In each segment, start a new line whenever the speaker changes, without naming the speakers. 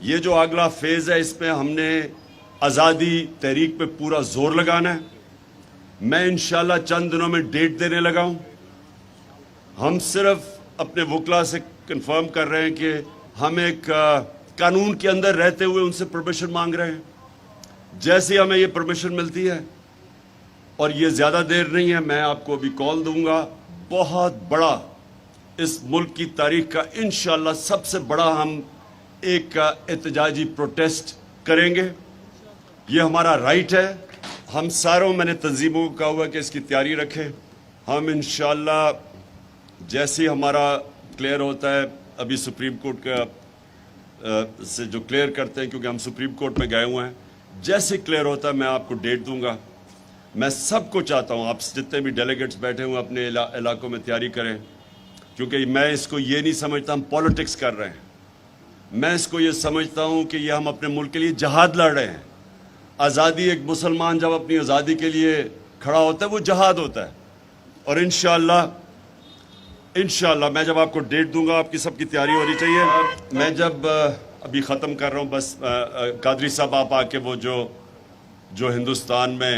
یہ جو اگلا فیز ہے اس میں ہم نے آزادی تحریک پہ پورا زور لگانا ہے. میں انشاءاللہ چند دنوں میں ڈیٹ دینے لگا ہوں. ہم صرف اپنے وکلا سے کنفرم کر رہے ہیں کہ ہم ایک قانون کے اندر رہتے ہوئے ان سے پرمیشن مانگ رہے ہیں. جیسے ہمیں یہ پرمیشن ملتی ہے اور یہ زیادہ دیر نہیں ہے، میں آپ کو ابھی کال دوں گا. بہت بڑا اس ملک کی تاریخ کا انشاءاللہ سب سے بڑا ہم ایک احتجاجی پروٹیسٹ کریں گے. یہ ہمارا رائٹ ہے. ہم ساروں میں نے تنظیموں کو کہا ہوا کہ اس کی تیاری رکھیں. ہم انشاءاللہ جیسے ہمارا کلیئر ہوتا ہے، ابھی سپریم کورٹ کا سے جو کلیئر کرتے ہیں، کیونکہ ہم سپریم کورٹ میں گئے ہوئے ہیں، جیسے کلیئر ہوتا ہے میں آپ کو ڈیٹ دوں گا. میں سب کو چاہتا ہوں آپ جتنے بھی ڈیلیگیٹس بیٹھے ہوئے اپنے علاقوں میں تیاری کریں، کیونکہ میں اس کو یہ نہیں سمجھتا ہم پالیٹکس کر رہے ہیں. میں اس کو یہ سمجھتا ہوں کہ یہ ہم اپنے ملک کے لیے جہاد لڑ رہے ہیں. آزادی، ایک مسلمان جب اپنی آزادی کے لیے کھڑا ہوتا ہے وہ جہاد ہوتا ہے. اور انشاءاللہ میں جب آپ کو ڈیٹ دوں گا آپ کی سب کی تیاری ہونی چاہیے. میں جب ابھی ختم کر رہا ہوں، بس قادری صاحب آپ آ کے وہ جو ہندوستان میں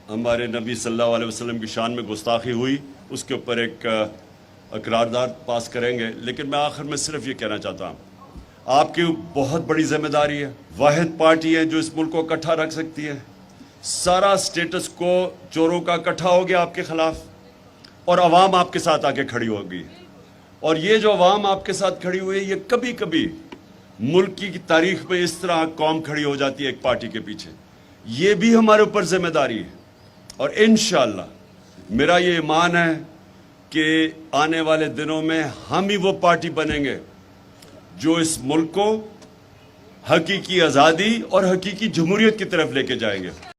ہمارے نبی صلی اللہ علیہ وسلم کی شان میں گستاخی ہوئی اس کے اوپر ایک قرارداد پاس کریں گے. لیکن میں آخر میں صرف یہ کہنا چاہتا ہوں، آپ کی بہت بڑی ذمہ داری ہے. واحد پارٹی ہے جو اس ملک کو اکٹھا رکھ سکتی ہے. سارا سٹیٹس کو چوروں کا اکٹھا ہو گیا آپ کے خلاف، اور عوام آپ کے ساتھ آ کے کھڑی ہوگی. اور یہ جو عوام آپ کے ساتھ کھڑی ہوئی ہے، یہ کبھی کبھی ملک کی تاریخ میں اس طرح قوم کھڑی ہو جاتی ہے ایک پارٹی کے پیچھے. یہ بھی ہمارے اوپر ذمہ داری ہے. اور انشاءاللہ میرا یہ ایمان ہے کہ آنے والے دنوں میں ہم ہی وہ پارٹی بنیں گے جو اس ملک کو حقیقی آزادی اور حقیقی جمہوریت کی طرف لے کے جائیں گے.